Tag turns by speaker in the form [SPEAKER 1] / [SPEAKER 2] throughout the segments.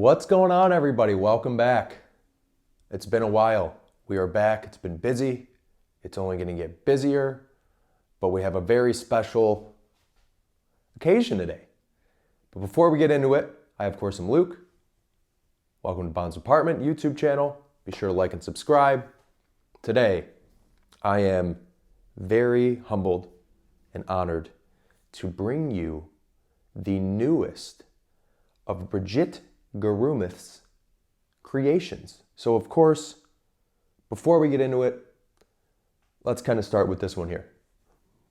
[SPEAKER 1] What's going on, everybody? Welcome back. It's been a while. We are back. It's been busy. It's only going to get busier, but we have a very special occasion today. But before we get into it, I, of course, am Luke. Welcome to Bond's Apartment YouTube channel. Be sure to like and subscribe. Today, I am very humbled and honored to bring you the newest of Brigith Garumith's creations. So of course, before we get into it, let's kind of start with this one here.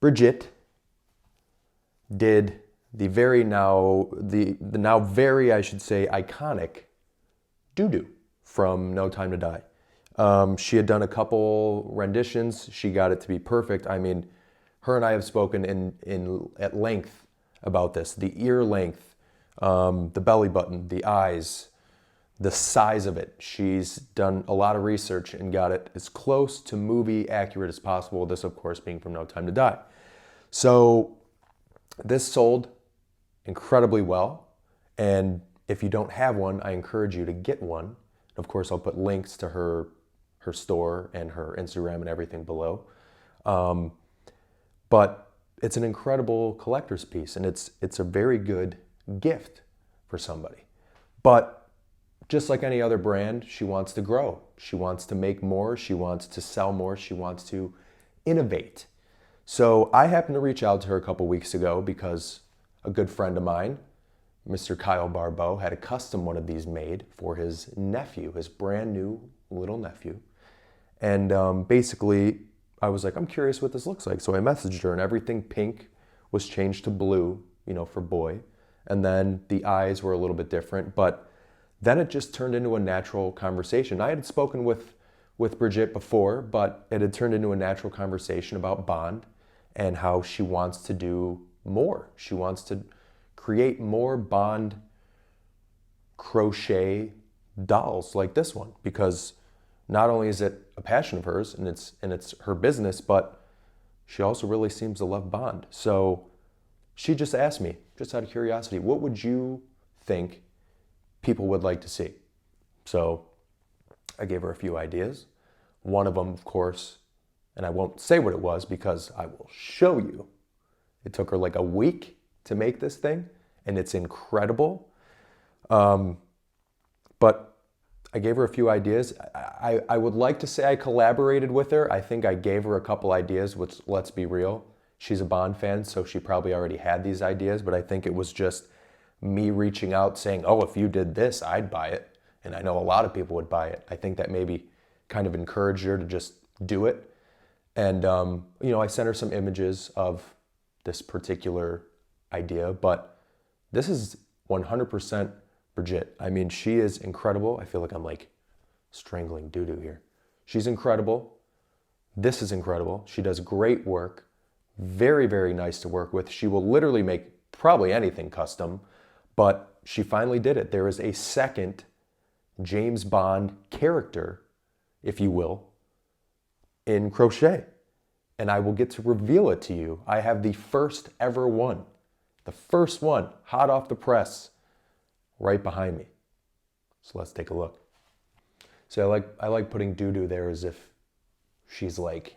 [SPEAKER 1] Brigith did the now very, I should say, iconic doo-doo from No Time to Die. She had done a couple renditions. She got it to be perfect. I mean, her and I have spoken at length about this. The ear length, the belly button, the eyes, the size of it. She's done a lot of research and got it as close to movie accurate as possible. This, of course, being from No Time to Die. So this sold incredibly well. And if you don't have one, I encourage you to get one. Of course, I'll put links to her store and her Instagram and everything below. But it's an incredible collector's piece, and it's a very good gift for somebody. But just like any other brand, she wants to grow. She wants to make more. She wants to sell more. She wants to innovate. So I happened to reach out to her a couple weeks ago because a good friend of mine, Mr. Kyle Barbeau, had a custom one of these made for his nephew, his brand new little nephew. And basically, I was like, I'm curious what this looks like. So I messaged her, and everything pink was changed to blue, for boy. And then the eyes were a little bit different, but then it just turned into a natural conversation. I had spoken with Brigith before, but it had turned into a natural conversation about Bond and how she wants to do more. She wants to create more Bond crochet dolls like this one, because not only is it a passion of hers and it's her business, but she also really seems to love Bond. So she just asked me, just out of curiosity, what would you think people would like to see? So I gave her a few ideas. One of them, of course, and I won't say what it was because I will show you. It took her like a week to make this thing, and it's incredible. But I gave her a few ideas. I would like to say I collaborated with her. I think I gave her a couple ideas, which, let's be real, she's a Bond fan, so she probably already had these ideas, but I think it was just me reaching out saying, oh, if you did this, I'd buy it. And I know a lot of people would buy it. I think that maybe kind of encouraged her to just do it. And, I sent her some images of this particular idea, but this is 100% Brigith. I mean, she is incredible. I feel like I'm like strangling doo-doo here. She's incredible. This is incredible. She does great work. Very, very nice to work with. She will literally make probably anything custom, but she finally did it. There is a second James Bond character, if you will, in crochet. And I will get to reveal it to you. I have the first ever one. The first one, hot off the press, right behind me. So let's take a look. So I like putting doo-doo there as if she's like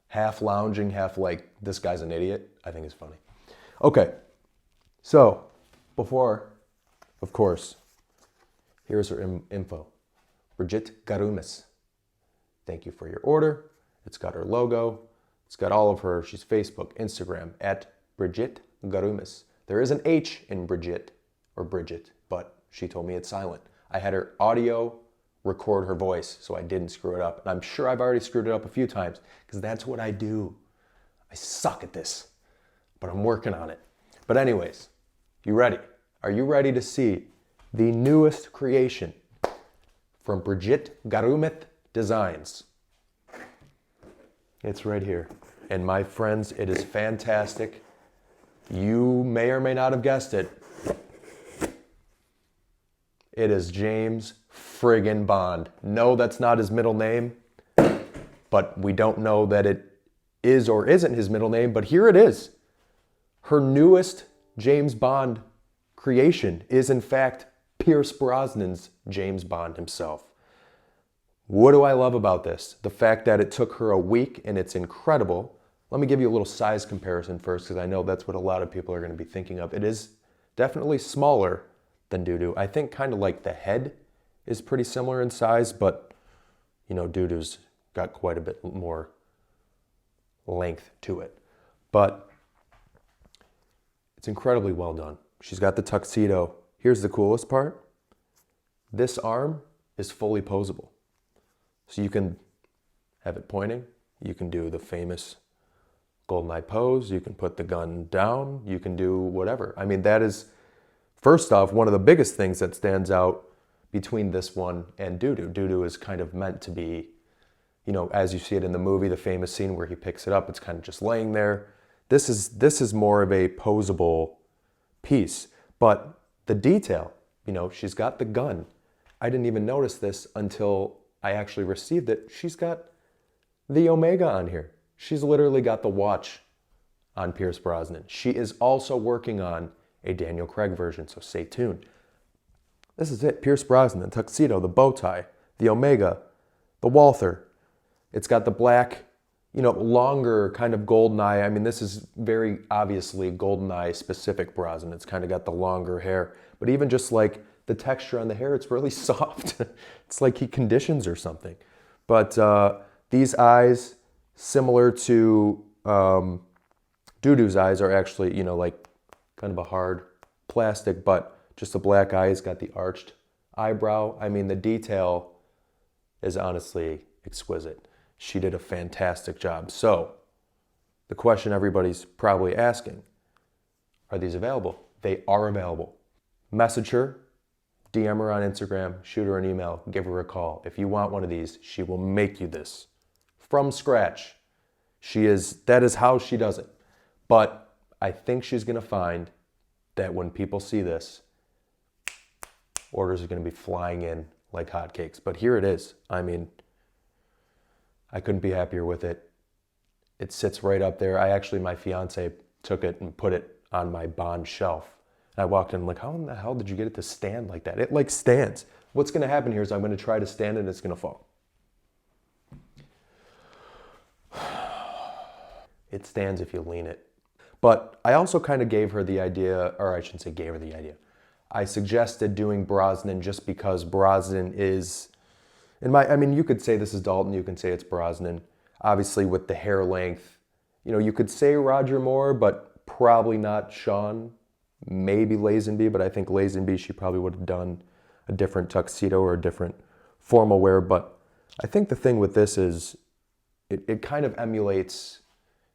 [SPEAKER 1] half lounging, half like, this guy's an idiot. I think it's funny. Okay, so before, of course, here's her info. Brigith Garumith. Thank you for your order. It's got her logo. It's got all of her, she's Facebook, Instagram, at Brigith Garumith. There is an H in Brigith, or Brigith, but she told me it's silent. I had her audio record her voice so I didn't screw it up. And I'm sure I've already screwed it up a few times because that's what I do. I suck at this, but I'm working on it. But anyways, you ready? Are you ready to see the newest creation from Brigith Garumith Designs? It's right here. And my friends, it is fantastic. You may or may not have guessed it. It is James friggin' Bond. No, that's not his middle name, but we don't know that it is or isn't his middle name, but here it is. Her newest James Bond creation is in fact Pierce Brosnan's James Bond himself. What do I love about this? The fact that it took her a week and it's incredible. Let me give you a little size comparison first, because I know that's what a lot of people are going to be thinking of. It is definitely smaller than Doodoo. I think kind of like the head is pretty similar in size, but you know, Doodoo's got quite a bit more length to it. But it's incredibly well done. She's got the tuxedo. Here's the coolest part. This arm is fully posable. So you can have it pointing. You can do the famous GoldenEye pose. You can put the gun down. You can do whatever. I mean, that is, first off, one of the biggest things that stands out between this one and Doodoo. Doodoo is kind of meant to be, you know, as you see it in the movie, the famous scene where he picks it up, it's kind of just laying there. This is more of a posable piece. But the detail, you know, she's got the gun. I didn't even notice this until I actually received it. She's got the Omega on here. She's literally got the watch on Pierce Brosnan. She is also working on a Daniel Craig version, so stay tuned. This is it. Pierce Brosnan, the tuxedo, the bow tie, the Omega, the Walther. It's got the black, you know, longer kind of GoldenEye. I mean, this is very obviously GoldenEye specific Brosnan. It's kind of got the longer hair, but even just like the texture on the hair, it's really soft. It's like he conditions or something. But these eyes, similar to Doodoo's eyes, are actually, you know, like kind of a hard plastic, but just a black eye. He's got the arched eyebrow. I mean, the detail is honestly exquisite. She did a fantastic job. So the question everybody's probably asking, are these available? They are available. Message her, DM her on Instagram, shoot her an email, give her a call. If you want one of these, she will make you this from scratch. That is how she does it. But I think she's gonna find that when people see this, orders are gonna be flying in like hotcakes. But here it is. I mean, I couldn't be happier with it. It sits right up there. My fiance took it and put it on my Bond shelf. I walked in, like, how in the hell did you get it to stand like that? It like stands. What's gonna happen here is I'm gonna try to stand it and it's gonna fall. It stands if you lean it. But I also kind of gave her the idea, or I shouldn't say gave her the idea. I suggested doing Brosnan just because Brosnan is, I mean, you could say this is Dalton, you can say it's Brosnan. Obviously with the hair length, you know, you could say Roger Moore, but probably not Sean. Maybe Lazenby, but I think Lazenby, she probably would have done a different tuxedo or a different formal wear. But I think the thing with this is it kind of emulates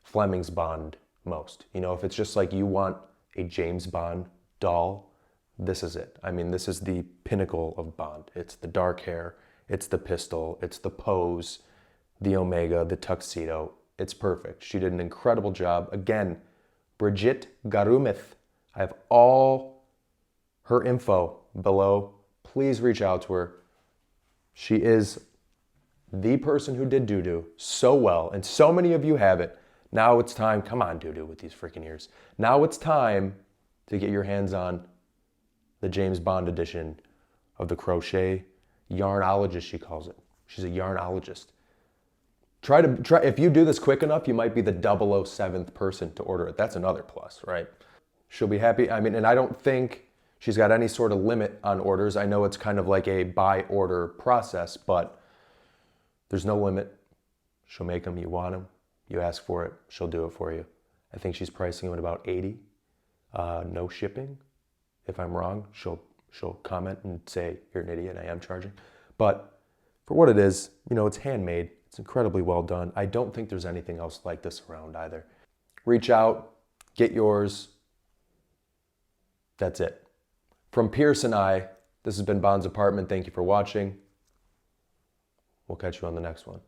[SPEAKER 1] Fleming's Bond most. You know, if it's just like you want a James Bond doll, this is it. I mean, this is the pinnacle of Bond. It's the dark hair, it's the pistol, it's the pose, the Omega, the tuxedo. It's perfect. She did an incredible job. Again, Brigith Garumith. I have all her info below. Please reach out to her. She is the person who did Doodoo so well, and so many of you have it. Now it's time, come on Doodoo with these freaking ears. Now it's time to get your hands on the James Bond edition of the crochet yarnologist, she calls it. She's a yarnologist. Try, if you do this quick enough, you might be the 007th person to order it. That's another plus, right? She'll be happy. I mean, and I don't think she's got any sort of limit on orders. I know it's kind of like a by order process, but there's no limit. She'll make them, you want them, you ask for it, she'll do it for you. I think she's pricing them at about $80. No shipping. If I'm wrong, she'll comment and say, you're an idiot, I am charging. But for what it is, you know, it's handmade. It's incredibly well done. I don't think there's anything else like this around either. Reach out, get yours. That's it. From Pierce and I, this has been Bond's Apartment. Thank you for watching. We'll catch you on the next one.